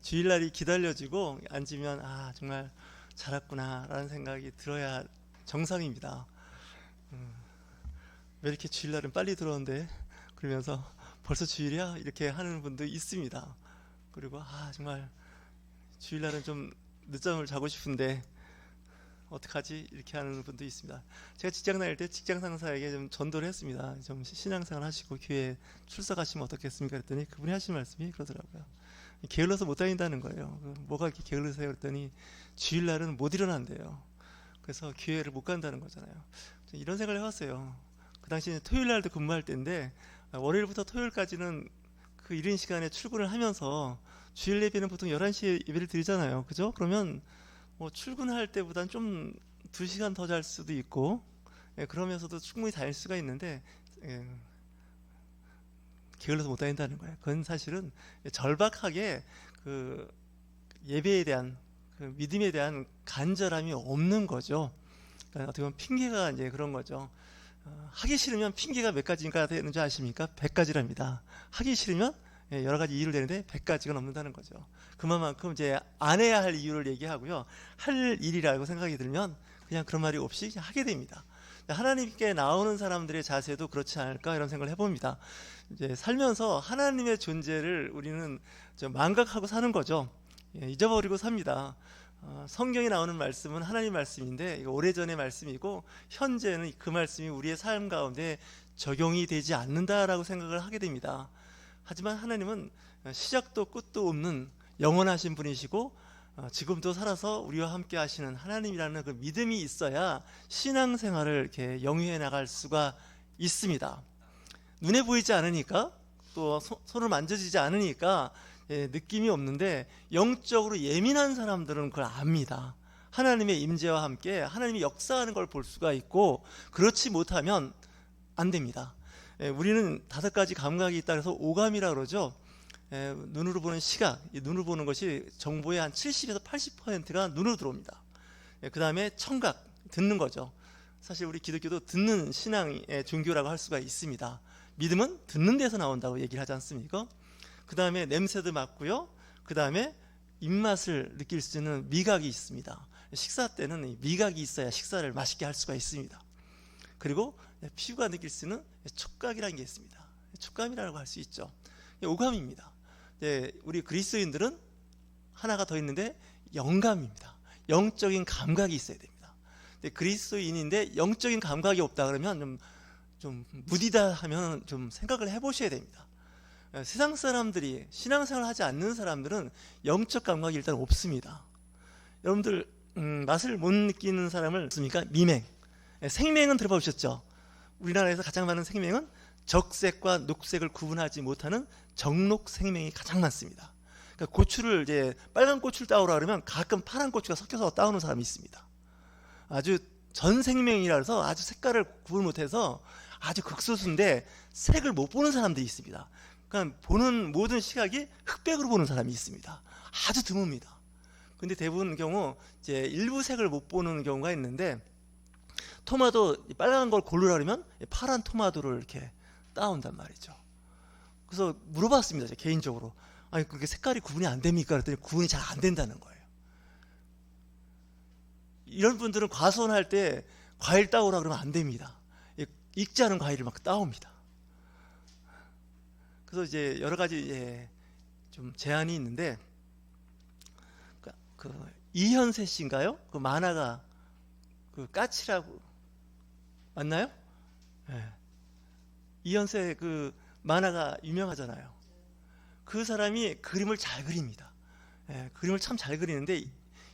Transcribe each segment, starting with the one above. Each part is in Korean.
주일날이 기다려지고 앉으면 아 정말 잘 왔구나 라는 생각이 들어야 정상입니다. 왜 이렇게 주일날은 빨리 들어오는데 그러면서 벌써 주일이야? 이렇게 하는 분도 있습니다. 그리고 아 정말 주일날은 좀 늦잠을 자고 싶은데 어떡하지? 이렇게 하는 분도 있습니다. 제가 직장 다닐 때 직장 상사에게 좀 전도를 했습니다. 좀 신앙생활 하시고 교회 출석하시면 어떻겠습니까? 그랬더니 그분이 하신 말씀이 그러더라고요. 게을러서 못 다닌다는 거예요. 뭐가 이렇게 게을르세요? 그랬더니 주일날은 못 일어난대요. 그래서 교회를 못 간다는 거잖아요. 이런 생각을 해봤어요. 그 당시에 토요일날도 근무할 때인데 월요일부터 토요일까지는 그 이른 시간에 출근을 하면서 주일 예배는 보통 11시에 예배를 드리잖아요. 그죠? 그러면 뭐 출근할 때보단 좀 2시간 더 잘 수도 있고 그러면서도 충분히 다닐 수가 있는데 게을러서 못 다닌다는 거예요. 그건 사실은 절박하게 그 예배에 대한 그 믿음에 대한 간절함이 없는 거죠. 그러니까 어떻게 보면 핑계가 이제 그런 거죠. 하기 싫으면 핑계가 몇 가지가 되는 줄 아십니까? 100가지랍니다. 하기 싫으면 여러 가지 이유를 대는데 100가지가 넘는다는 거죠. 그만큼 이제 안 해야 할 이유를 얘기하고요. 할 일이라고 생각이 들면 그냥 그런 말이 없이 그냥 하게 됩니다. 하나님께 나오는 사람들의 자세도 그렇지 않을까 이런 생각을 해봅니다. 이제 살면서 하나님의 존재를 우리는 좀 망각하고 사는 거죠. 잊어버리고 삽니다. 성경에 나오는 말씀은 하나님 말씀인데 이거 오래전의 말씀이고 현재는 그 말씀이 우리의 삶 가운데 적용이 되지 않는다라고 생각을 하게 됩니다. 하지만 하나님은 시작도 끝도 없는 영원하신 분이시고 지금도 살아서 우리와 함께 하시는 하나님이라는 그 믿음이 있어야 신앙생활을 이렇게 영위해 나갈 수가 있습니다. 눈에 보이지 않으니까 또 손을 만져지지 않으니까 느낌이 없는데 영적으로 예민한 사람들은 그걸 압니다. 하나님의 임재와 함께 하나님이 역사하는 걸 볼 수가 있고 그렇지 못하면 안 됩니다. 우리는 5가지 감각이 있다 그래서 오감이라고 그러죠. 눈으로 보는 시각, 눈으로 보는 것이 정보의 한 70에서 80%가 눈으로 들어옵니다. 그 다음에 청각, 듣는 거죠. 사실 우리 기독교도 듣는 신앙의 종교라고 할 수가 있습니다. 믿음은 듣는 데서 나온다고 얘기를 하지 않습니까? 그 다음에 냄새도 맡고요. 그 다음에 입맛을 느낄 수 있는 미각이 있습니다. 식사 때는 미각이 있어야 식사를 맛있게 할 수가 있습니다. 그리고 피부가 느낄 수 있는 촉각이라는 게 있습니다. 촉감이라고 할 수 있죠. 오감입니다. 우리 그리스도인들은 하나가 더 있는데 영감입니다. 영적인 감각이 있어야 됩니다. 그리스도인인데 영적인 감각이 없다 그러면 좀 무디다 하면 좀 생각을 해보셔야 됩니다. 세상 사람들이 신앙생활을 하지 않는 사람들은 영적 감각이 일단 없습니다. 여러분들 맛을 못 느끼는 사람을 씁니까? 미맹. 생맹은 들어보셨죠? 우리나라에서 가장 많은 생맹은 적색과 녹색을 구분하지 못하는 적록 생맹이 가장 많습니다. 그러니까 고추를 이제 빨간 고추를 따오라 그러면 가끔 파란 고추가 섞여서 따오는 사람이 있습니다. 아주 전생맹이라 해서 아주 색깔을 구분 못해서 아주 극소수인데 색을 못 보는 사람들이 있습니다. 그러니까 보는 모든 시각이 흑백으로 보는 사람이 있습니다. 아주 드뭅니다. 근데 대부분 경우 이제 일부 색을 못 보는 경우가 있는데 토마토 빨간 걸 고르라 그러면 파란 토마토를 이렇게 따온단 말이죠. 그래서 물어봤습니다. 제가 개인적으로. 아니 그렇게 색깔이 구분이 안 됩니까? 그랬더니 구분이 잘 안 된다는 거예요. 이런 분들은 과수원할 때 과일 따오라 그러면 안 됩니다. 익지 않은 과일을 막 따옵니다. 그래서 이제 여러 가지 좀 제한이 있는데 그 이현세 씨인가요? 그 만화가 그 까치라고 맞나요? 네. 이현세 그 만화가 유명하잖아요. 그 사람이 그림을 잘 그립니다. 그림을 참 잘 그리는데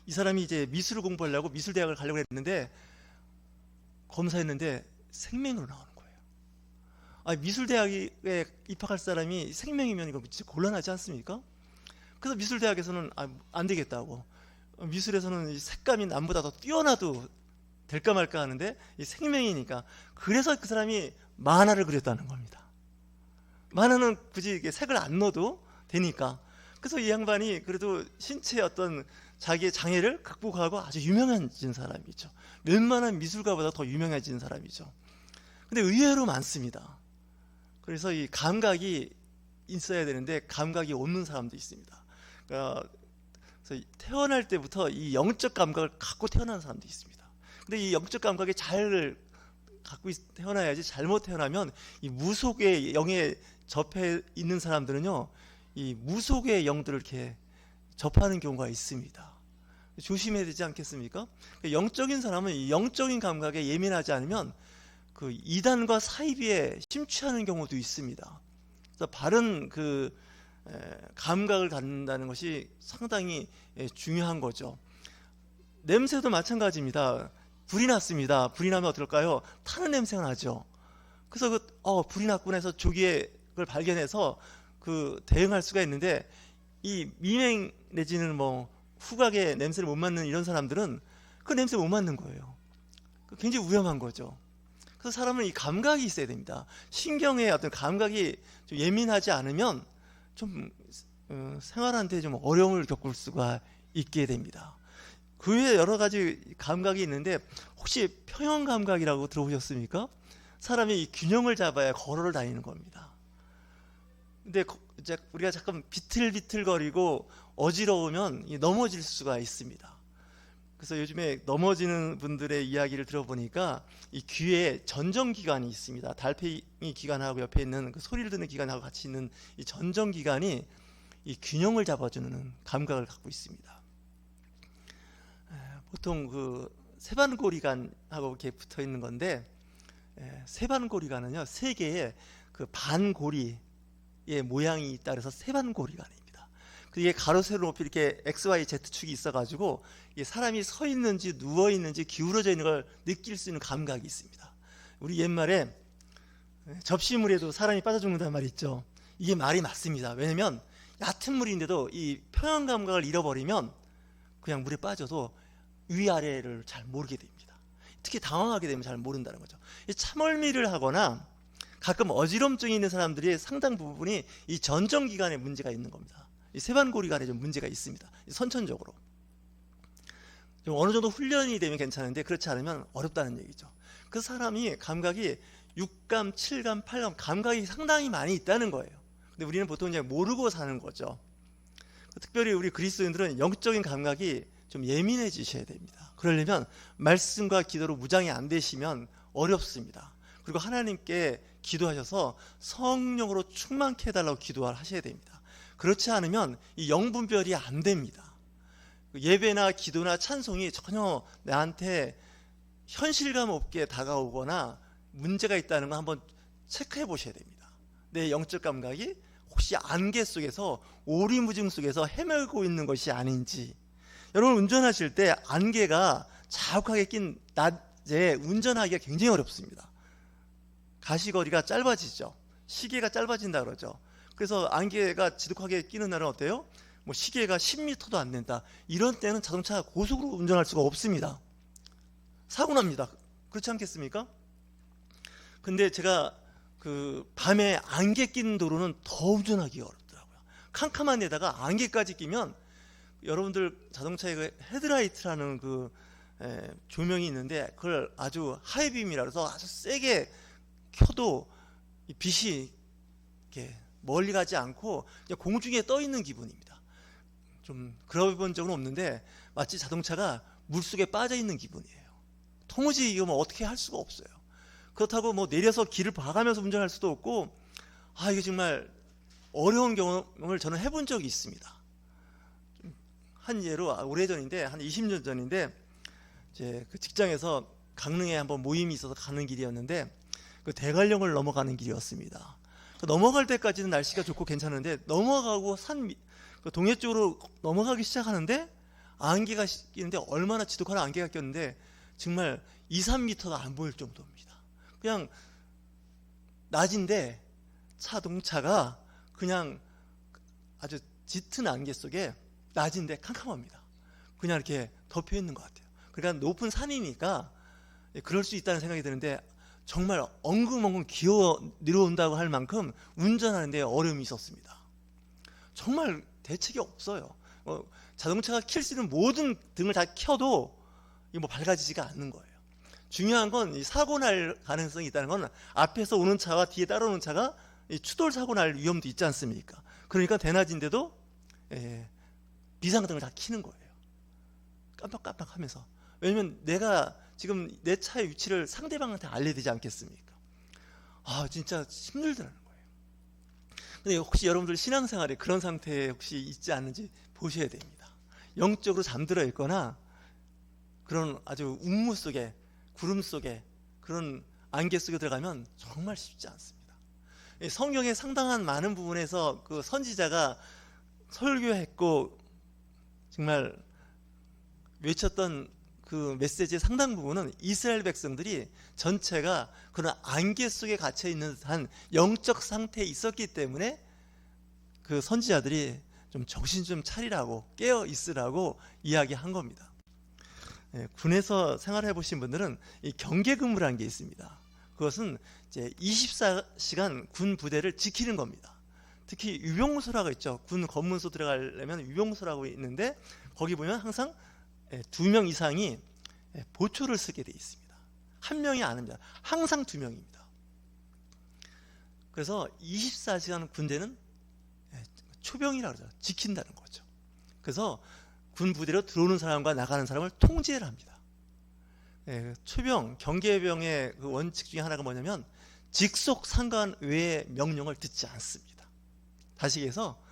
이 사람이 이제 미술을 공부하려고 미술대학을 가려고 했는데 검사했는데 생명으로 나오는 거예요. 미술대학에 입학할 사람이 생명이면 이거 진짜 곤란하지 않습니까? 그래서 미술대학에서는 안 되겠다고, 미술에서는 색감이 남보다 더 뛰어나도 될까 말까 하는데 이 생명이니까, 그래서 그 사람이 만화를 그렸다는 겁니다. 만화는 굳이 이게 색을 안 넣어도 되니까. 그래서 이 양반이 그래도 신체의 어떤 자기의 장애를 극복하고 아주 유명해진 사람이죠. 웬만한 미술가보다 더 유명해진 사람이죠. 근데 의외로 많습니다. 그래서 이 감각이 있어야 되는데 감각이 없는 사람도 있습니다. 그래서 태어날 때부터 이 영적 감각을 갖고 태어난 사람도 있습니다. 근데 이 영적 감각이 잘 갖고 태어나야지, 잘못 태어나면 이 무속의 영에 접해 있는 사람들은요, 이 무속의 영들을 이렇게 접하는 경우가 있습니다. 조심해야 되지 않겠습니까? 영적인 사람은 이 영적인 감각에 예민하지 않으면 그 이단과 사이비에 심취하는 경우도 있습니다. 그래서 바른 그 감각을 갖는다는 것이 상당히 중요한 거죠. 냄새도 마찬가지입니다. 불이 났습니다. 불이 나면 어떨까요? 타는 냄새가 나죠. 그래서 불이 났구나 해서 조기를 발견해서 그 대응할 수가 있는데, 이 미행 내지는 뭐 후각의 냄새를 못 맡는 이런 사람들은 그 냄새 못 맡는 거예요. 굉장히 위험한 거죠. 그래서 사람은 이 감각이 있어야 됩니다. 신경의 어떤 감각이 좀 예민하지 않으면 좀 생활하는데 좀 어려움을 겪을 수가 있게 됩니다. 그 외에 여러 가지 감각이 있는데, 혹시 평형 감각이라고 들어보셨습니까? 사람이 이 균형을 잡아야 걸어를 다니는 겁니다. 근데 이제 우리가 잠깐 비틀비틀거리고 어지러우면 넘어질 수가 있습니다. 그래서 요즘에 넘어지는 분들의 이야기를 들어보니까 이 귀에 전정기관이 있습니다. 달팽이 기관하고 옆에 있는 그 소리를 듣는 기관하고 같이 있는 이 전정기관이 이 균형을 잡아주는 감각을 갖고 있습니다. 보통 그 세반고리관하고 이렇게 붙어 있는 건데, 세반고리관은요, 세 개의 그 반고리의 모양이 있다 그래서 세반고리관입니다. 이게 가로 세로 높이 이렇게 X, Y, Z 축이 있어가지고 사람이 서 있는지 누워 있는지 기울어져 있는 걸 느낄 수 있는 감각이 있습니다. 우리 옛말에 접시물에도 사람이 빠져 죽는다는 말이 있죠. 이게 말이 맞습니다. 왜냐면 얕은 물인데도 이 평형 감각을 잃어버리면 그냥 물에 빠져도 위아래를 잘 모르게 됩니다. 특히 당황하게 되면 잘 모른다는 거죠. 참을미를 하거나 가끔 어지럼증이 있는 사람들이 상당 부분이 이 전정기관에 문제가 있는 겁니다. 이 세반고리관에 좀 문제가 있습니다. 선천적으로 좀 어느 정도 훈련이 되면 괜찮은데, 그렇지 않으면 어렵다는 얘기죠. 그 사람이 감각이 6감, 7감, 8감 감각이 상당히 많이 있다는 거예요. 근데 우리는 보통 이제 모르고 사는 거죠. 특별히 우리 그리스도인들은 영적인 감각이 좀 예민해지셔야 됩니다. 그러려면 말씀과 기도로 무장이 안 되시면 어렵습니다. 그리고 하나님께 기도하셔서 성령으로 충만케 해달라고 기도하셔야 됩니다. 그렇지 않으면 이 영분별이 안 됩니다. 예배나 기도나 찬송이 전혀 나한테 현실감 없게 다가오거나 문제가 있다는 거 한번 체크해 보셔야 됩니다. 내 영적 감각이 혹시 안개 속에서, 오리무중 속에서 헤매고 있는 것이 아닌지. 여러분, 운전하실 때 안개가 자욱하게 낀 낮에 운전하기가 굉장히 어렵습니다. 가시거리가 짧아지죠. 시계가 짧아진다 그러죠. 그래서 안개가 지독하게 끼는 날은 어때요? 뭐 시계가 10m도 안 된다. 이런 때는 자동차 고속으로 운전할 수가 없습니다. 사고 납니다. 그렇지 않겠습니까? 근데 제가 그 밤에 안개 낀 도로는 더 운전하기 어렵더라고요. 캄캄한 데다가 안개까지 끼면, 여러분들 자동차에 그 헤드라이트라는 그 조명이 있는데, 그걸 아주 하이빔이라 그래서 아주 세게 켜도 이 빛이 이렇게 멀리 가지 않고 그냥 공중에 떠 있는 기분입니다. 좀 그런 적은 없는데 마치 자동차가 물속에 빠져 있는 기분이에요. 도무지 이거 뭐 어떻게 할 수가 없어요. 그렇다고 뭐 내려서 길을 봐가면서 운전할 수도 없고, 이게 정말 어려운 경험을 저는 해본 적이 있습니다. 한 예로, 오래전인데 한 20년 전인데, 이제 그 직장에서 강릉에 한번 모임이 있어서 가는 길이었는데, 그 대관령을 넘어가는 길이었습니다. 넘어갈 때까지는 날씨가 좋고 괜찮은데, 넘어가고 그 동해 쪽으로 넘어가기 시작하는데 안개가 끼는데, 얼마나 지독한 안개가 꼈는데 정말 2, 3m가 안 보일 정도입니다. 그냥 낮인데 자동차가 그냥 아주 짙은 안개 속에, 낮인데 캄캄합니다. 그냥 이렇게 덮여 있는 것 같아요. 그러니까 높은 산이니까 그럴 수 있다는 생각이 드는데, 정말 엉금엉금 기어 내려온다고 할 만큼 운전하는데 어려움이 있었습니다. 정말 대책이 없어요. 자동차가 켤 수 있는 모든 등을 다 켜도 이게 뭐 밝아지지가 않는 거예요. 중요한 건 이 사고 날 가능성이 있다는 건, 앞에서 오는 차와 뒤에 따라오는 차가 이 추돌 사고 날 위험도 있지 않습니까? 그러니까 대낮인데도 비상등을 다 켜는 거예요. 깜빡깜빡하면서. 왜냐면 내가 지금 내 차의 위치를 상대방한테 알려야 되지 않겠습니까? 진짜 힘들더라는 거예요. 근데 혹시 여러분들 신앙생활에 그런 상태에 혹시 있지 않는지 보셔야 됩니다. 영적으로 잠들어 있거나 그런 아주 운무 속에, 구름 속에, 그런 안개 속에 들어가면 정말 쉽지 않습니다. 성경의 상당한 많은 부분에서 그 선지자가 설교했고 정말 외쳤던 그 메시지의 상당 부분은 이스라엘 백성들이 전체가 그런 안개 속에 갇혀 있는 듯한 영적 상태에 있었기 때문에 그 선지자들이 좀 정신 좀 차리라고, 깨어 있으라고 이야기한 겁니다. 군에서 생활해 보신 분들은 이 경계 근무라는 게 있습니다. 그것은 이제 24시간 군 부대를 지키는 겁니다. 특히 유병소라고 있죠. 군 검문소 들어가려면 유병소라고 있는데 거기 보면 항상 2명 이상이 보초를 쓰게 돼 있습니다. 한 명이 아닙니다. 항상 2명입니다. 그래서 24시간 군대는 초병이라고 그러죠. 지킨다는 거죠. 그래서 군 부대로 들어오는 사람과 나가는 사람을 통제를 합니다. 초병, 경계병의 그 원칙 중에 하나가 뭐냐면 직속상관 외의 명령을 듣지 않습니다. 다시 얘기해서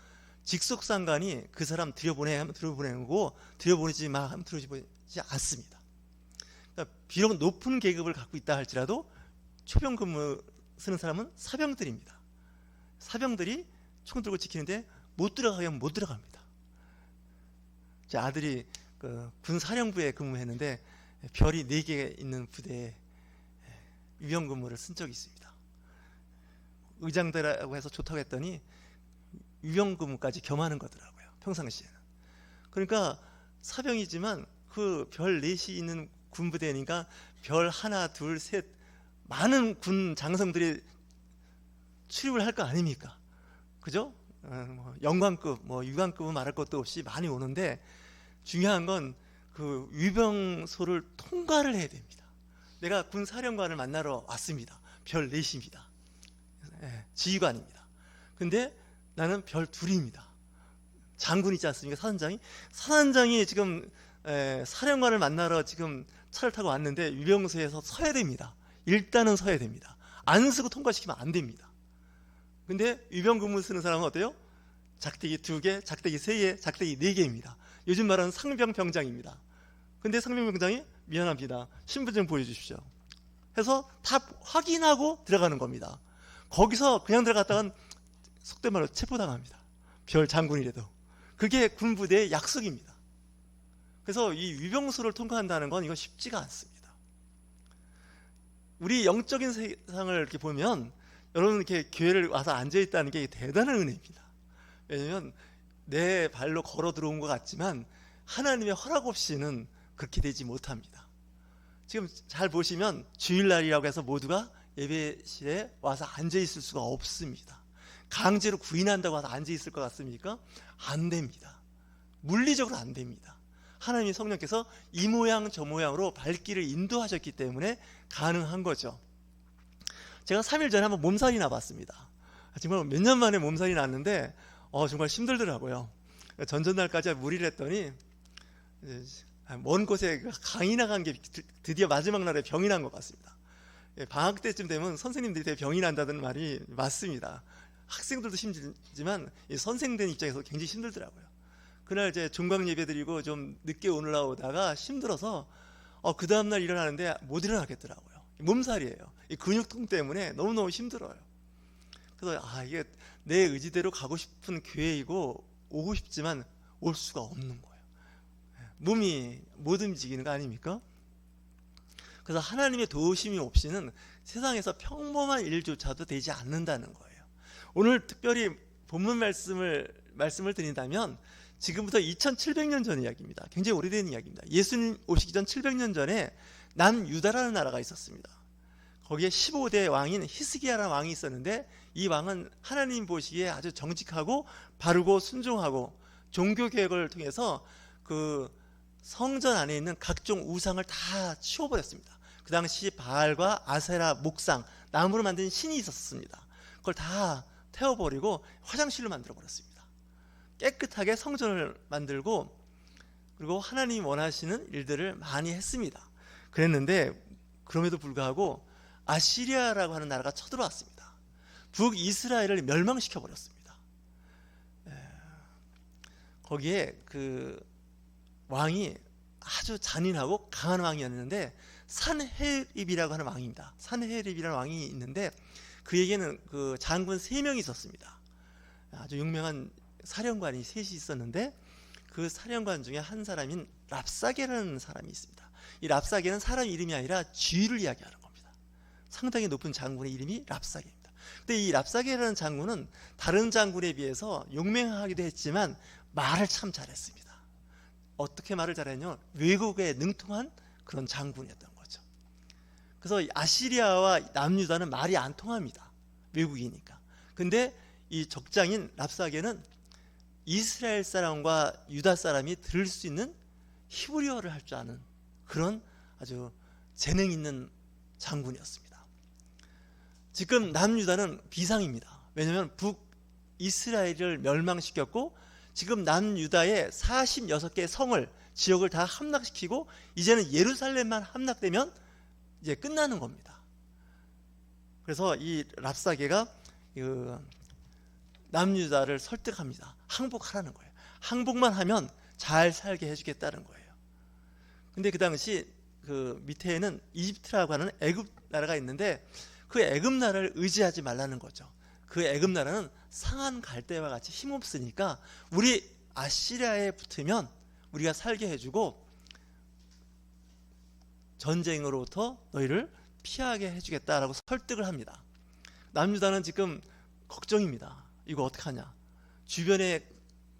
직속상관이 그 사람 들여보내 하면 들여보내는 거고 들여보내지 마 하면 들여보내지 않습니다. 그러니까 비록 높은 계급을 갖고 있다 할지라도 초병 근무 쓰는 사람은 사병들입니다. 사병들이 총 들고 지키는데 못 들어가게 하면 못 들어갑니다. 제 아들이 그 군사령부에 근무했는데 별이 4개 있는 부대에 유병 근무를 쓴 적이 있습니다. 의장대라고 해서 좋다고 했더니 유병 근무까지 겸하는 거더라고요. 평상시에는. 그러니까 사병이지만 그 별 4시 있는 군부대니까 별 하나, 둘, 셋 많은 군 장성들이 출입을 할 거 아닙니까? 그죠? 영관급, 유관급은 말할 것도 없이 많이 오는데 중요한 건 그 위병소를 통과를 해야 됩니다. 내가 군 사령관을 만나러 왔습니다. 별 4시입니다. 지휘관입니다. 근데 나는 별 2입니다. 장군 있지 않습니까? 사단장이 지금 사령관을 만나러 지금 차를 타고 왔는데 위병소에서 서야 됩니다. 일단은 서야 됩니다. 안 쓰고 통과시키면 안 됩니다. 근데 위병 근무 쓰는 사람은 어때요? 작대기 2개, 작대기 3개, 작대기 4개입니다. 요즘 말하는 상병병장입니다. 근데 상병병장이 미안합니다. 신분증 보여주십시오. 해서 다 확인하고 들어가는 겁니다. 거기서 그냥 들어갔다간 속된 말로 체포당합니다. 별 장군이라도. 그게 군부대의 약속입니다. 그래서 이 위병소를 통과한다는 건 이거 쉽지가 않습니다. 우리 영적인 세상을 이렇게 보면 여러분 이렇게 교회를 와서 앉아있다는 게 대단한 은혜입니다. 왜냐하면 내 발로 걸어 들어온 것 같지만 하나님의 허락 없이는 그렇게 되지 못합니다. 지금 잘 보시면 주일날이라고 해서 모두가 예배실에 와서 앉아있을 수가 없습니다. 강제로 구인한다고 해서 앉아있을 것 같습니까? 안 됩니다. 물리적으로 안 됩니다. 하나님의 성령께서 이 모양 저 모양으로 발길을 인도하셨기 때문에 가능한 거죠. 제가 3일 전에 한번 몸살이 나봤습니다. 정말 몇 년 만에 몸살이 났는데 정말 힘들더라고요. 전전날까지 무리를 했더니 먼 곳에 강이 나간 게 드디어 마지막 날에 병이 난 것 같습니다. 방학 때쯤 되면 선생님들이 되게 병이 난다는 말이 맞습니다. 학생들도 힘들지만 선생된 입장에서 굉장히 힘들더라고요. 그날 이제 종강 예배 드리고 좀 늦게 올라오다가 힘들어서 그 다음날 일어나는데 못 일어나겠더라고요. 몸살이에요. 이 근육통 때문에 너무너무 힘들어요. 그래서 이게 내 의지대로 가고 싶은 교회이고 오고 싶지만 올 수가 없는 거예요. 몸이 못 움직이는 거 아닙니까? 그래서 하나님의 도우심이 없이는 세상에서 평범한 일조차도 되지 않는다는 거예요. 오늘 특별히 본문 말씀을 드린다면 지금부터 2700년 전 이야기입니다. 굉장히 오래된 이야기입니다. 예수님 오시기 전 700년 전에 남유다라는 나라가 있었습니다. 거기에 15대 왕인 히스기야라는 왕이 있었는데 이 왕은 하나님 보시기에 아주 정직하고 바르고 순종하고 종교개혁을 통해서 그 성전 안에 있는 각종 우상을 다 치워버렸습니다. 그 당시 바알과 아세라 목상, 나무로 만든 신이 있었습니다. 그걸 다 태워버리고 화장실로 만들어버렸습니다. 깨끗하게 성전을 만들고 그리고 하나님이 원하시는 일들을 많이 했습니다. 그랬는데 그럼에도 불구하고 아시리아라고 하는 나라가 쳐들어왔습니다. 북이스라엘을 멸망시켜 버렸습니다. 거기에 그 왕이 아주 잔인하고 강한 왕이었는데 산헤립이라고 하는 왕입니다. 산헤립이라는 왕이 있는데 그에게는 그 장군 3명이 있었습니다. 아주 유명한 사령관이 셋이 있었는데 그 사령관 중에 한 사람인 랍사게라는 사람이 있습니다. 이 랍사게는 사람 이름이 아니라 쥐를 이야기하는 겁니다. 상당히 높은 장군의 이름이 랍사게입니다. 근데 이 랍사게라는 장군은 다른 장군에 비해서 용맹하기도 했지만 말을 참 잘했습니다. 어떻게 말을 잘했냐면 외국에 능통한 그런 장군이었던 거죠. 그래서 아시리아와 남유다는 말이 안 통합니다. 외국이니까. 근데 이 적장인 랍사게는 이스라엘 사람과 유다 사람이 들을 수 있는 히브리어를 할 줄 아는 그런 아주 재능 있는 장군이었습니다. 지금 남유다는 비상입니다. 왜냐하면 북이스라엘을 멸망시켰고 지금 남유다의 46개의 성을 지역을 다 함락시키고 이제는 예루살렘만 함락되면 이제 끝나는 겁니다. 그래서 이 랍사게가 남유다를 설득합니다. 항복하라는 거예요. 항복만 하면 잘 살게 해주겠다는 거예요. 근데 그 당시 그 밑에는 이집트라고 하는 애굽 나라가 있는데 그 애굽 나라를 의지하지 말라는 거죠. 그 애굽 나라는 상한 갈대와 같이 힘없으니까 우리 아시리아에 붙으면 우리가 살게 해주고 전쟁으로부터 너희를 피하게 해주겠다라고 설득을 합니다. 남유다는 지금 걱정입니다. 이거 어떡하냐. 주변에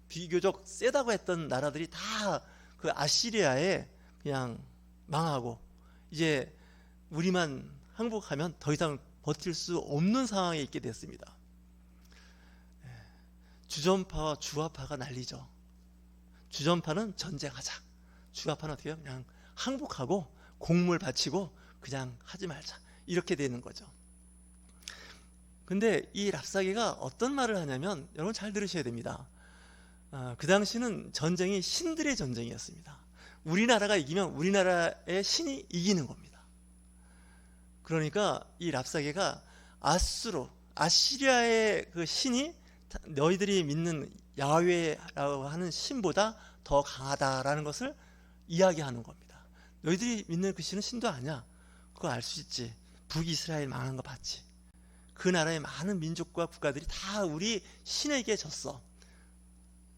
비교적 세다고 했던 나라들이 다 그 아시리아에 그냥 망하고 이제 우리만 항복하면 더 이상 버틸 수 없는 상황에 있게 됐습니다. 주전파와 주화파가 난리죠. 주전파는 전쟁하자. 주화파는 어떻게 해요? 그냥 항복하고 공물 바치고 그냥 하지 말자. 이렇게 되는 거죠. 근데 이 랍사게가 어떤 말을 하냐면 여러분 잘 들으셔야 됩니다. 그 당시는 전쟁이 신들의 전쟁이었습니다. 우리나라가 이기면 우리나라의 신이 이기는 겁니다. 그러니까 이 랍사게가 아시리아의 그 신이 너희들이 믿는 야훼라고 하는 신보다 더 강하다라는 것을 이야기하는 겁니다. 너희들이 믿는 그 신은 신도 아니야. 그거 알 수 있지. 북이스라엘 망한 거 봤지. 그 나라의 많은 민족과 국가들이 다 우리 신에게 졌어.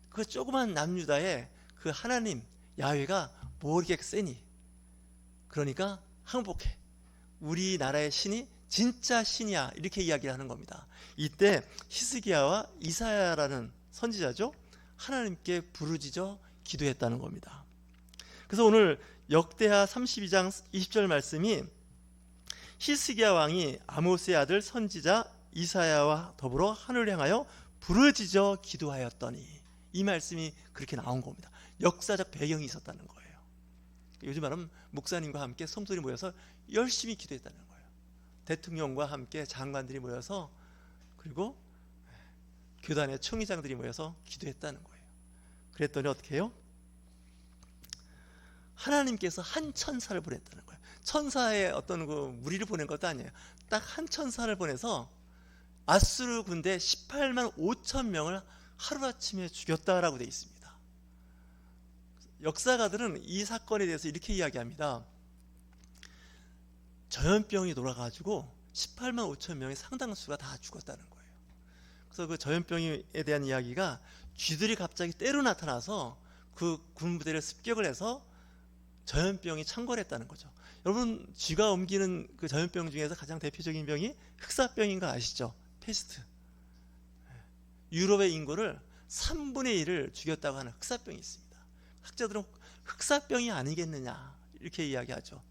그 조그만 남유다의 그 하나님 야훼가 뭐 이렇게 세니? 그러니까 항복해. 우리나라의 신이 진짜 신이야. 이렇게 이야기를 하는 겁니다. 이때 히스기야와 이사야라는 선지자죠. 하나님께 부르짖어 기도했다는 겁니다. 그래서 오늘 역대하 32장 20절 말씀이 히스기야 왕이 아모스의 아들 선지자 이사야와 더불어 하늘을 향하여 부르짖어 기도하였더니 이 말씀이 그렇게 나온 겁니다. 역사적 배경이 있었다는 거예요. 요즘 말하면 목사님과 함께 성도들이 모여서 열심히 기도했다는 거예요. 대통령과 함께 장관들이 모여서 그리고 교단의 총회장들이 모여서 기도했다는 거예요. 그랬더니 어떻게 해요? 하나님께서 한 천사를 보냈다는 거예요. 천사의 어떤 그 무리를 보낸 것도 아니에요. 딱 한 천사를 보내서 아수르 군대 18만 5천 명을 하루아침에 죽였다라고 되어 있습니다. 역사가들은 이 사건에 대해서 이렇게 이야기합니다. 전염병이 돌아가지고 18만 5천 명의 상당수가 다 죽었다는 거예요. 그래서 그 전염병에 대한 이야기가 쥐들이 갑자기 때로 나타나서 그 군부대를 습격을 해서 전염병이 창궐했다는 거죠. 여러분 쥐가 옮기는 그 전염병 중에서 가장 대표적인 병이 흑사병인 거 아시죠? 페스트. 유럽의 인구를 3분의 1을 죽였다고 하는 흑사병이 있습니다. 학자들은 흑사병이 아니겠느냐 이렇게 이야기하죠.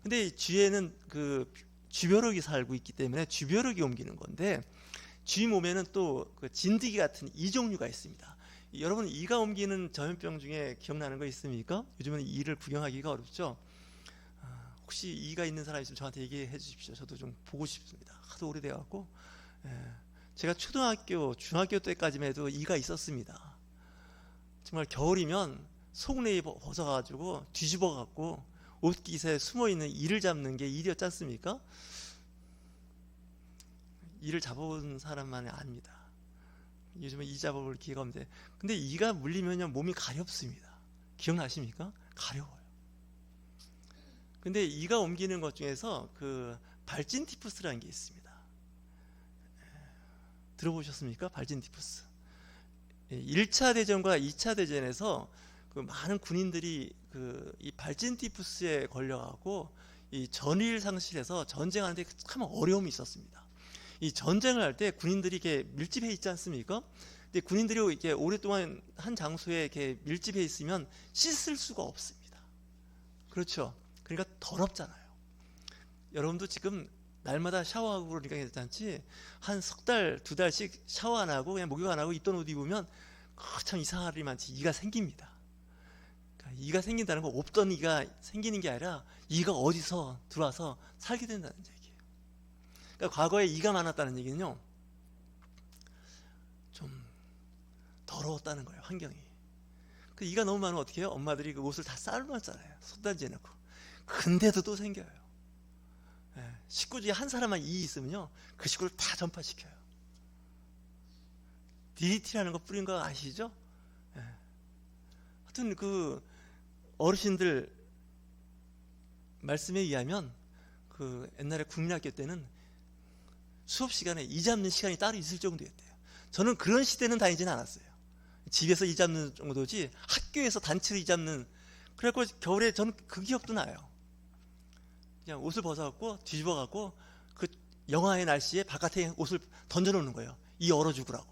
근데 쥐에는 그 쥐벼룩이 살고 있기 때문에 쥐벼룩이 옮기는 건데 쥐 몸에는 또 그 진드기 같은 이 종류가 있습니다. 여러분 이가 옮기는 전염병 중에 기억나는 거 있습니까? 요즘은 이를 구경하기가 어렵죠. 혹시 이가 있는 사람 있으면 저한테 얘기해 주십시오. 저도 좀 보고 싶습니다. 하도 오래돼 갖고 제가 초등학교, 중학교 때까지만 해도 이가 있었습니다. 정말 겨울이면 속내에 벗어가지고 뒤집어갖고 옷깃에 숨어있는 이를 잡는 게 일이었지 않습니까? 이를 잡아본 사람만이 압니다. 요즘에 이 잡아볼 기회가 없는데, 근데 이가 물리면요 몸이 가렵습니다. 기억나십니까? 가려워요. 근데 이가 옮기는 것 중에서 그 발진티푸스라는 게 있습니다. 들어보셨습니까? 발진티푸스. 1차 대전과 2차 대전에서 그 많은 군인들이 그 이 발진티푸스에 걸려가고 이 전의를 상실해서 전쟁하는데 참 어려움이 있었습니다. 이 전쟁을 할 때 군인들이 이렇게 밀집해 있지 않습니까? 근데 군인들이 이렇게 오랫동안 한 장소에 이렇게 밀집해 있으면 씻을 수가 없습니다. 그렇죠? 그러니까 더럽잖아요. 여러분도 지금 날마다 샤워하고 그러니까 괜찮지, 한 석 달, 두 달씩 샤워 안 하고 그냥 목욕 안 하고 입던 옷 입으면 참 이상한 일이 많지. 이가 생깁니다. 그러니까 이가 생긴다는 건 없던 이가 생기는 게 아니라 이가 어디서 들어와서 살게 된다는 얘기예요. 그러니까 과거에 이가 많았다는 얘기는요, 좀 더러웠다는 거예요, 환경이. 그 이가 너무 많으면 어떻게 해요? 엄마들이 그 옷을 다 삶았잖아요, 솥단지에 넣고. 근데도 또 생겨요. 식구 중에 한 사람만 이 있으면요, 그 식구를 다 전파시켜요. DDT라는 거 뿌린 거 아시죠? 하여튼 그 어르신들 말씀에 의하면 그 옛날에 국민학교 때는 수업 시간에 이 잡는 시간이 따로 있을 정도였대요. 저는 그런 시대는 다니지는 않았어요. 집에서 이 잡는 정도지 학교에서 단체로 이 잡는. 그래갖고 겨울에 저는 그 기억도 나요. 그냥 옷을 벗어갖고 뒤집어갖고 그 영하의 날씨에 바깥에 옷을 던져놓는 거예요. 이 얼어 죽으라고.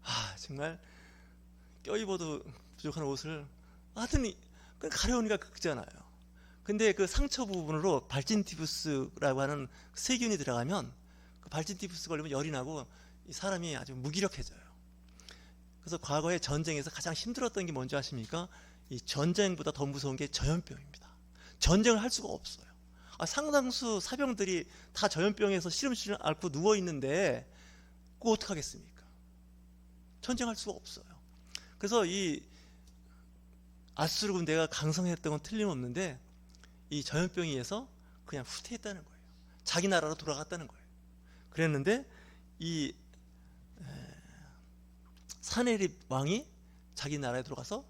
아 정말 껴입어도 부족한 옷을 하여튼 가려우니까 그잖아요. 근데 그 상처 부분으로 발진티푸스라고 하는 세균이 들어가면 그 발진티푸스 걸리면 열이 나고 이 사람이 아주 무기력해져요. 그래서 과거에 전쟁에서 가장 힘들었던 게 뭔지 아십니까? 이 전쟁보다 더 무서운 게 전염병입니다. 전쟁을 할 수가 없어요. 상당수 사병들이 다 전염병에서 시름시름 앓고 누워 있는데 그거 어떡하겠습니까? 전쟁할 수가 없어요. 그래서 이 아수르 군대가 강성했던 건 틀림없는데 이 전염병에 의해서 그냥 후퇴했다는 거예요. 자기 나라로 돌아갔다는 거예요. 그랬는데 이 사네립 왕이 자기 나라에 들어가서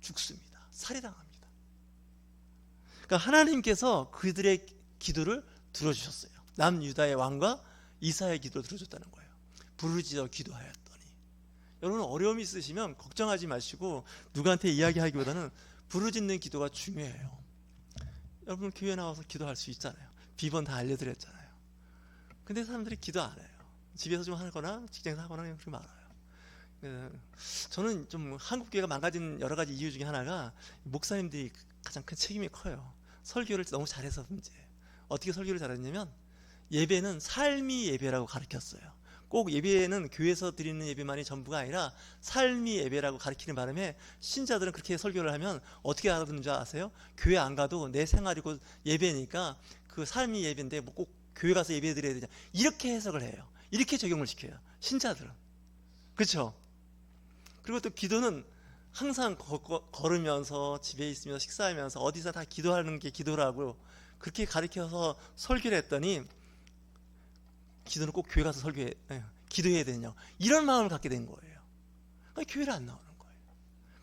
죽습니다. 살해당합니다. 그러니까 하나님께서 그들의 기도를 들어주셨어요. 남유다의 왕과 이사의 기도를 들어줬다는 거예요. 부르짖어 기도하였더니. 여러분 어려움이 있으시면 걱정하지 마시고 누구한테 이야기하기보다는 부르짖는 기도가 중요해요. 여러분 교회 나와서 기도할 수 있잖아요. 비번 다 알려드렸잖아요. 근데 사람들이 기도 안 해요. 집에서 좀 하거나 직장에서 하거나 그냥 그렇게 말아요. 저는 좀 한국 교회가 망가진 여러 가지 이유 중에 하나가 목사님들이 가장 큰 책임이 커요. 설교를 너무 잘해서 문제예요. 어떻게 설교를 잘했냐면 예배는 삶이 예배라고 가르쳤어요. 꼭 예배는 교회에서 드리는 예배만이 전부가 아니라 삶이 예배라고 가르치는 바람에 신자들은 그렇게 설교를 하면 어떻게 알아듣는 줄 아세요? 교회 안 가도 내 생활이고 예배니까 그 삶이 예배인데 뭐 꼭 교회 가서 예배 드려야 되냐, 이렇게 해석을 해요. 이렇게 적용을 시켜요, 신자들은. 그렇죠? 그리고 또 기도는 항상 걸으면서 집에 있으면서 식사하면서 어디서 다 기도하는 게 기도라고 그렇게 가르쳐서 설교를 했더니 기도는 꼭 교회 가서 기도해야 되냐, 이런 마음을 갖게 된 거예요. 그러니까 교회를 안 나오는 거예요.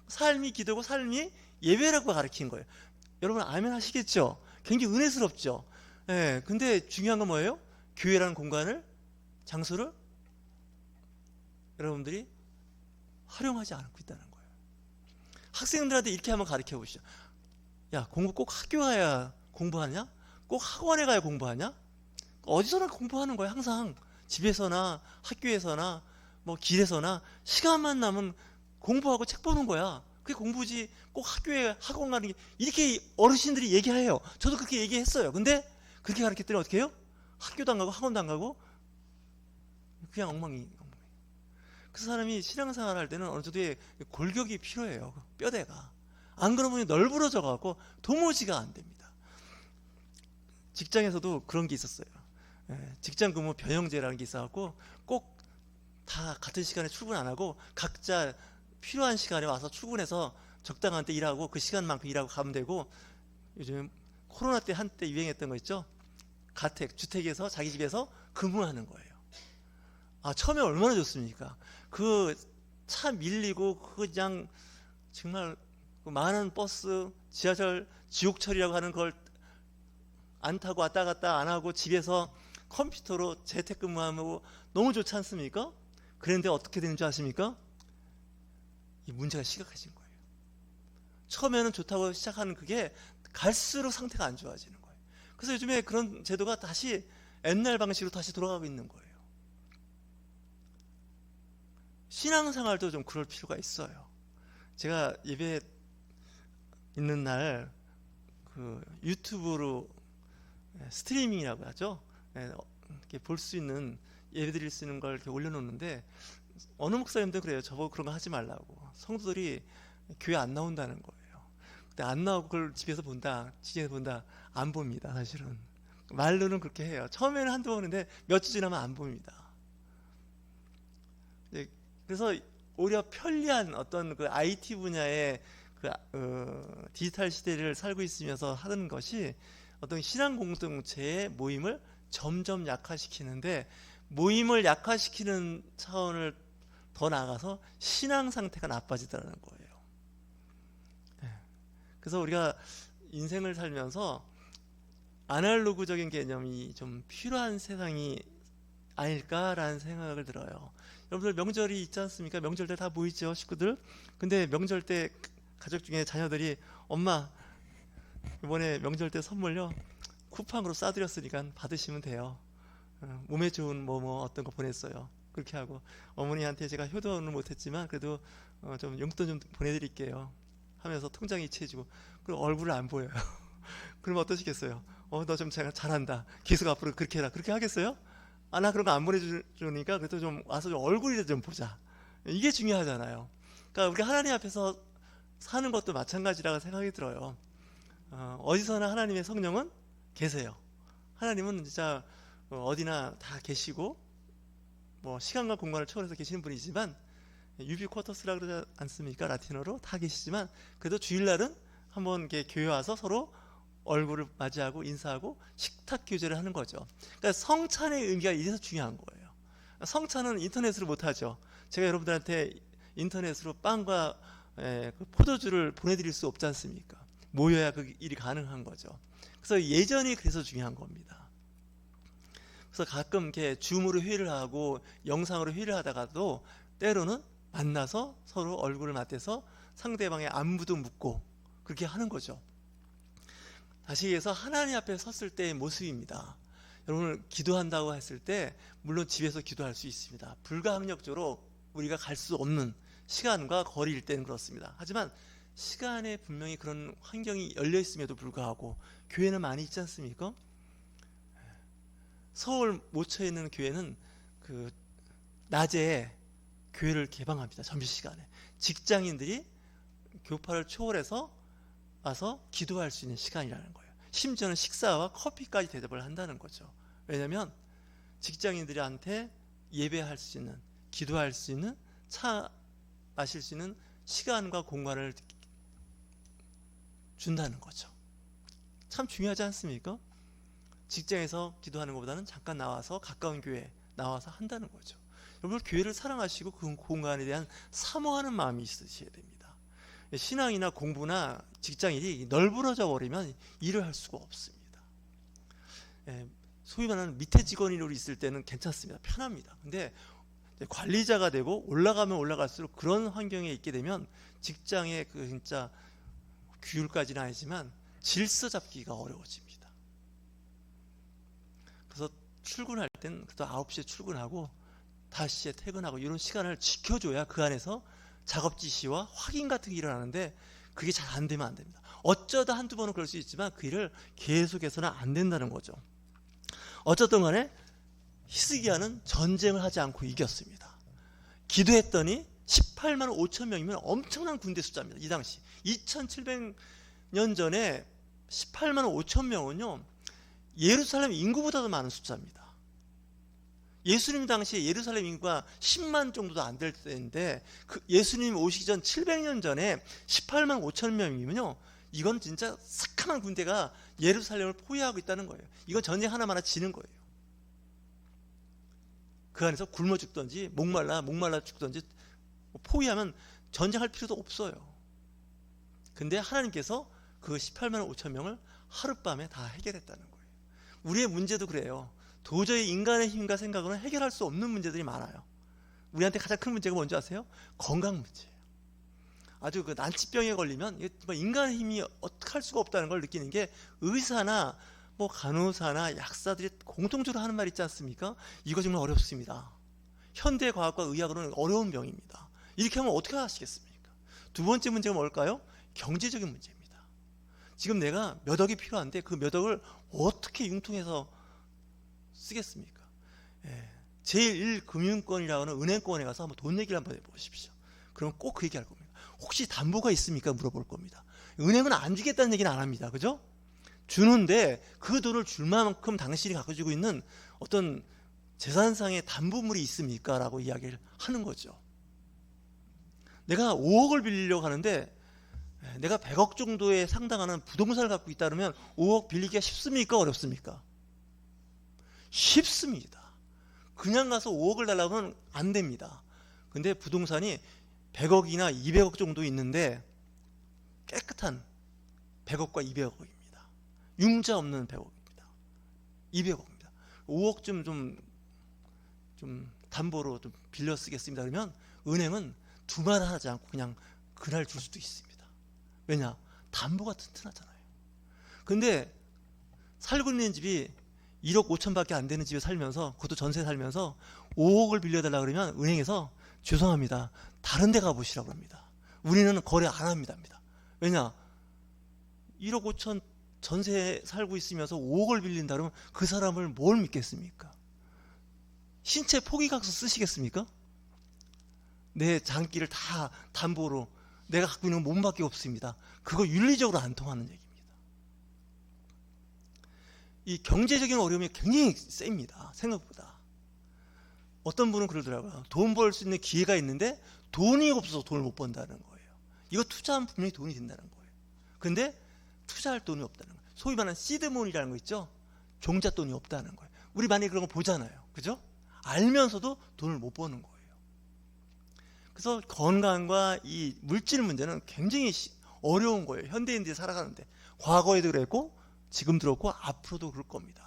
삶이 기도고 삶이 예배라고 가르친 거예요. 여러분 아멘 하시겠죠? 굉장히 은혜스럽죠? 근데 중요한 건 뭐예요? 교회라는 공간을, 장소를 여러분들이 활용하지 않고 있다는 거예요. 학생들한테 이렇게 한번 가르쳐 보시죠. 야, 공부 꼭 학교 가야 공부하냐? 꼭 학원에 가야 공부하냐? 어디서나 공부하는 거야. 항상 집에서나 학교에서나 뭐 길에서나 시간만 나면 공부하고 책 보는 거야. 그게 공부지. 꼭 학교에 학원 가는 게, 이렇게 어르신들이 얘기해요. 저도 그렇게 얘기했어요. 근데 그렇게 가르쳤더니 어떻게 해요? 학교도 안 가고 학원도 안 가고 그냥 엉망이. 그 사람이 신앙생활 할 때는 어느 정도의 골격이 필요해요. 뼈대가. 안 그러면 널브러져 갖고 도무지가 안 됩니다. 직장에서도 그런 게 있었어요. 직장 근무 변형제라는 게 있어갖고 꼭 다 같은 시간에 출근 안 하고 각자 필요한 시간에 와서 출근해서 적당한 때 일하고 그 시간만큼 일하고 가면 되고, 요즘 코로나 때 한때 유행했던 거 있죠? 가택, 주택에서 자기 집에서 근무하는 거예요. 처음에 얼마나 좋습니까? 그 차 밀리고 그냥 정말 그 많은 버스, 지하철, 지옥철이라고 하는 걸 안 타고 왔다 갔다 안 하고 집에서 컴퓨터로 재택근무하면 너무 좋지 않습니까? 그런데 어떻게 되는 줄 아십니까? 이 문제가 심각해진 거예요. 처음에는 좋다고 시작하는 그게 갈수록 상태가 안 좋아지는 거예요. 그래서 요즘에 그런 제도가 다시 옛날 방식으로 다시 돌아가고 있는 거예요. 신앙생활도 좀 그럴 필요가 있어요. 제가 예배 있는 날 그 유튜브로 스트리밍이라고 하죠. 이렇게 볼 수 있는, 예배 드릴 수 있는 걸 이렇게 올려놓는데, 어느 목사님도 그래요. 저보고 그런 거 하지 말라고. 성도들이 교회 안 나온다는 거예요. 근데 안 나오고 그걸 집에서 본다, 집에서 본다, 안 봅니다. 사실은 말로는 그렇게 해요. 처음에는 한두 번 했는데 몇 주 지나면 안 봅니다. 그래서 오히려 편리한 어떤 그 IT 분야의 그 디지털 시대를 살고 있으면서 하는 것이 어떤 신앙 공동체의 모임을 점점 약화시키는데, 모임을 약화시키는 차원을 더 나아가서 신앙 상태가 나빠지더라는 거예요. 그래서 우리가 인생을 살면서 아날로그적인 개념이 좀 필요한 세상이 아닐까라는 생각을 들어요. 여러분들 명절이 있지 않습니까? 명절 때 다 모이죠, 식구들. 근데 명절 때 가족 중에 자녀들이 엄마 이번에 명절 때 선물요 쿠팡으로 싸드렸으니까 받으시면 돼요. 몸에 좋은 뭐 어떤 거 보냈어요. 그렇게 하고 어머니한테 제가 효도는 못했지만 그래도 좀 용돈 좀 보내드릴게요 하면서 통장 이체해주고, 그리고 얼굴을 안 보여요. 그러면 어떠시겠어요? 너 좀 제가 잘한다, 계속 앞으로 그렇게 해라, 그렇게 하겠어요? 나 그런 거 안 보내주니까 그래도 좀 와서 좀 얼굴이라도 좀 보자. 이게 중요하잖아요. 그러니까 우리 하나님 앞에서 사는 것도 마찬가지라고 생각이 들어요. 어디서나 하나님의 성령은 계세요. 하나님은 진짜 어디나 다 계시고, 뭐 시간과 공간을 초월해서 계시는 분이지만, 유비쿼터스라 그러지 않습니까? 라틴어로 다 계시지만, 그래도 주일날은 한번 이렇게 교회 와서 서로 얼굴을 맞이하고 인사하고 식탁 교제를 하는 거죠. 그러니까 성찬의 의미가 이래서 중요한 거예요. 성찬은 인터넷으로 못하죠. 제가 여러분들한테 인터넷으로 빵과 그 포도주를 보내드릴 수 없지 않습니까? 모여야 그 일이 가능한 거죠. 그래서 예전이 그래서 중요한 겁니다. 그래서 가끔 이렇게 줌으로 회의를 하고 영상으로 회의를 하다가도 때로는 만나서 서로 얼굴을 맞대서 상대방의 안부도 묻고 그렇게 하는 거죠. 다시 얘기해서 하나님 앞에 섰을 때의 모습입니다. 여러분, 기도한다고 했을 때 물론 집에서 기도할 수 있습니다. 불가항력적으로 우리가 갈 수 없는 시간과 거리일 때는 그렇습니다. 하지만 시간에 분명히 그런 환경이 열려 있음에도 불구하고 교회는 많이 있지 않습니까? 서울 모처에 있는 교회는 그 낮에 교회를 개방합니다. 점심시간에 직장인들이 교파를 초월해서 와서 기도할 수 있는 시간이라는 거예요. 심지어는 식사와 커피까지 대접을 한다는 거죠. 왜냐하면 직장인들한테 예배할 수 있는, 기도할 수 있는, 차 마실 수 있는 시간과 공간을 준다는 거죠. 참 중요하지 않습니까? 직장에서 기도하는 것보다는 잠깐 나와서 가까운 교회 나와서 한다는 거죠. 여러분, 교회를 사랑하시고 그 공간에 대한 사모하는 마음이 있으셔야 됩니다. 신앙이나 공부나 직장일이 널브러져 버리면 일을 할 수가 없습니다. 소위 말하는 밑에 직원으로 있을 때는 괜찮습니다. 편합니다. 근데 관리자가 되고 올라가면 올라갈수록 그런 환경에 있게 되면 직장의 그 진짜 규율까지는 아니지만 질서 잡기가 어려워집니다. 그래서 출근할 땐 그래도 9시에 출근하고 5시에 퇴근하고 이런 시간을 지켜줘야 그 안에서 작업 지시와 확인 같은 게 일어나는데, 그게 잘 안 되면 안 됩니다. 어쩌다 한두 번은 그럴 수 있지만 그 일을 계속해서는 안 된다는 거죠. 어쨌든 간에 히스기야는 전쟁을 하지 않고 이겼습니다. 기도했더니 18만 5천 명이면 엄청난 군대 숫자입니다. 이 당시 2700년 전에 18만 5천 명은요 예루살렘 인구보다도 많은 숫자입니다. 예수님 당시에 예루살렘 인구가 10만 정도도 안 될 때인데 그 예수님 오시기 전 700년 전에 18만 5천 명이면요, 이건 진짜 새카만 군대가 예루살렘을 포위하고 있다는 거예요. 이건 전쟁 하나마나 지는 거예요. 그 안에서 굶어 죽든지 목말라 죽든지 포위하면 전쟁할 필요도 없어요. 근데 하나님께서 그 18만 5천 명을 하룻밤에 다 해결했다는 거예요. 우리의 문제도 그래요. 도저히 인간의 힘과 생각으로는 해결할 수 없는 문제들이 많아요. 우리한테 가장 큰 문제가 뭔지 아세요? 건강 문제예요. 아주 그 난치병에 걸리면 인간의 힘이 어떻게 할 수가 없다는 걸 느끼는 게, 의사나 뭐 간호사나 약사들이 공통적으로 하는 말 있지 않습니까? 이거 정말 어렵습니다. 현대 과학과 의학으로는 어려운 병입니다. 이렇게 하면 어떻게 하시겠습니까? 두 번째 문제가 뭘까요? 경제적인 문제입니다. 지금 내가 몇 억이 필요한데 그 몇 억을 어떻게 융통해서 쓰겠습니까? 제1금융권이라고 하는 은행권에 가서 한번 돈 얘기를 한번 해보십시오. 그럼 꼭 그 얘기할 겁니다. 혹시 담보가 있습니까? 물어볼 겁니다. 은행은 안 주겠다는 얘기는 안 합니다. 그죠? 주는데 그 돈을 줄 만큼 당신이 가지고 있는 어떤 재산상의 담보물이 있습니까? 라고 이야기를 하는 거죠. 내가 5억을 빌리려고 하는데 내가 100억 정도에 상당하는 부동산을 갖고 있다 그러면 5억 빌리기가 쉽습니까? 어렵습니까? 쉽습니다. 그냥 가서 5억을 달라고 하면 안 됩니다. 근데 부동산이 100억이나 200억 정도 있는데 깨끗한 100억과 200억입니다. 융자 없는 100억입니다. 200억입니다. 5억쯤 좀 담보로 좀 빌려 쓰겠습니다. 그러면 은행은 두말 하지 않고 그냥 그날 줄 수도 있습니다. 왜냐? 담보가 튼튼하잖아요. 근데 살고 있는 집이 1억 5천밖에 안 되는 집에 살면서, 그것도 전세 살면서 5억을 빌려달라 그러면 은행에서 죄송합니다, 다른 데 가보시라고 합니다. 우리는 거래 안 합니다. 왜냐? 1억 5천 전세에 살고 있으면서 5억을 빌린다 그러면 그 사람을 뭘 믿겠습니까? 신체 포기각서 쓰시겠습니까? 내 장기를 다 담보로, 내가 갖고 있는 몸밖에 없습니다. 그거 윤리적으로 안 통하는 얘기입니다. 이 경제적인 어려움이 굉장히 셉니다. 생각보다. 어떤 분은 그러더라고요. 돈 벌 수 있는 기회가 있는데 돈이 없어서 돈을 못 번다는 거예요. 이거 투자하면 분명히 돈이 된다는 거예요. 근데 투자할 돈이 없다는 거예요. 소위 말하는 시드몬이라는 거 있죠? 종잣돈이 없다는 거예요. 우리 많이 그런 거 보잖아요. 그죠? 알면서도 돈을 못 버는 거예요. 그래서 건강과 이 물질 문제는 굉장히 어려운 거예요. 현대인들이 살아가는데. 과거에도 그랬고 지금도 그렇고 앞으로도 그럴 겁니다.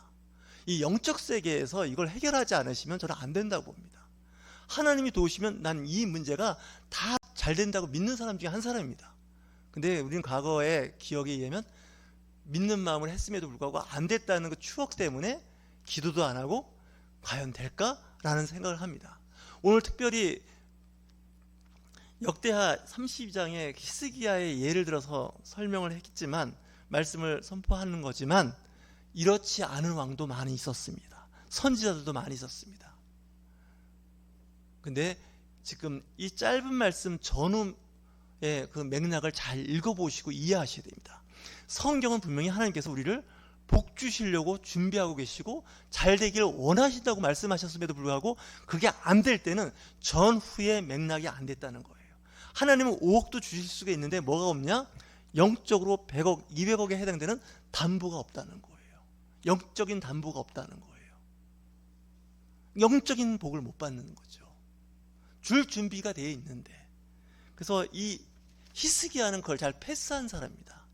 이 영적 세계에서 이걸 해결하지 않으시면 저는 안 된다고 봅니다. 하나님이 도우시면 난 이 문제가 다 잘 된다고 믿는 사람 중에 한 사람입니다. 근데 우리는 과거의 기억에 의하면 믿는 마음을 했음에도 불구하고 안 됐다는 그 추억 때문에 기도도 안 하고 과연 될까라는 생각을 합니다. 오늘 특별히 역대하 32장의 히스기야의 예를 들어서 설명을 했지만, 말씀을 선포하는 거지만, 이렇지 않은 왕도 많이 있었습니다. 선지자들도 많이 있었습니다. 근데 지금 이 짧은 말씀 전후의 그 맥락을 잘 읽어보시고 이해하셔야 됩니다. 성경은 분명히 하나님께서 우리를 복 주시려고 준비하고 계시고 잘 되기를 원하신다고 말씀하셨음에도 불구하고 그게 안 될 때는 전후의 맥락이 안 됐다는 거예요. 하나님은 5억도 주실 수가 있는데 뭐가 없냐? 영적으로 100억, 200억에 해당되는 담보가 없다는 거예요. 영적인 담보가 없다는 거예요. 영적인 복을 못 받는 거죠. 줄 준비가 되어 있는데. 그래서 이 히스기야는 그걸 잘 패스한 사람입니다.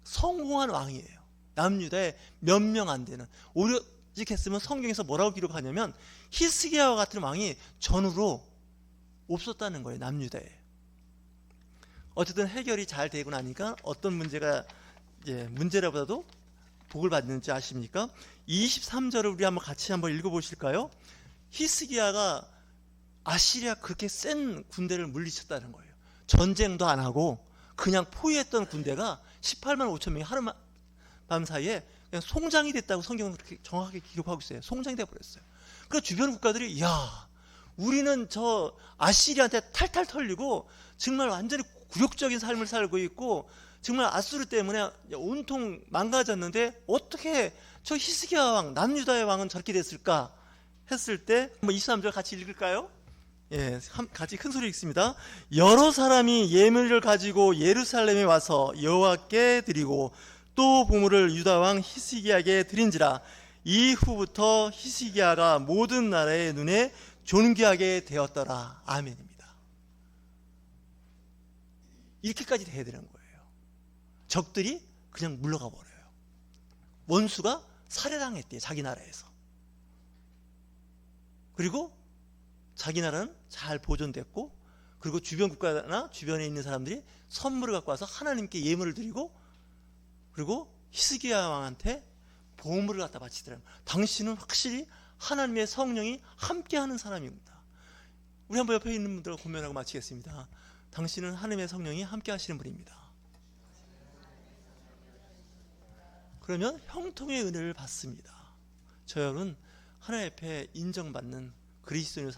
성공한 왕이에요. 남유다에 몇 명 안 되는. 오직 했으면 성경에서 뭐라고 기록하냐면 히스기야와 같은 왕이 전후로 없었다는 거예요. 남유다에. 어쨌든 해결이 잘 되고 나니까 어떤 문제가 문제라보다도 복을 받는지 아십니까? 23절을 우리 같이 한번 읽어보실까요? 히스기야가 아시리아 그렇게 센 군대를 물리쳤다는 거예요. 전쟁도 안 하고 그냥 포위했던 군대가 18만 5천 명이 하루밤 사이에 그냥 송장이 됐다고 성경은 그렇게 정확하게 기록하고 있어요. 송장이 돼버렸어요. 그러니까 주변 국가들이 야, 우리는 저 아시리아한테 탈탈 털리고 정말 완전히 굴욕적인 삶을 살고 있고 정말 아수르 때문에 온통 망가졌는데 어떻게 저 히스기야 왕, 남유다의 왕은 저렇게 됐을까? 했을 때 한번 23절 같이 읽을까요? 예, 같이 큰 소리 읽습니다. 여러 사람이 예물을 가지고 예루살렘에 와서 여호와께 드리고 또 보물을 유다 왕 히스기야에게 드린지라. 이후부터 히스기야가 모든 나라의 눈에 존귀하게 되었더라. 아멘입니다. 이렇게까지 돼야 되는 거예요. 적들이 그냥 물러가 버려요. 원수가 살해당했대요, 자기 나라에서. 그리고 자기 나라는 잘 보존됐고, 그리고 주변 국가나 주변에 있는 사람들이 선물을 갖고 와서 하나님께 예물을 드리고, 그리고 히스기야 왕한테 보물을 갖다 바치더라고요. 당신은 확실히 하나님의 성령이 함께하는 사람입니다. 우리 한번 옆에 있는 분들과 고면하고 마치겠습니다. 당신은 하나님의 성령이 함께하시는 분입니다. 그러면 형통의 은혜를 받습니다. 저 여러분, 하나님 앞에 인정받는 그리스도인으로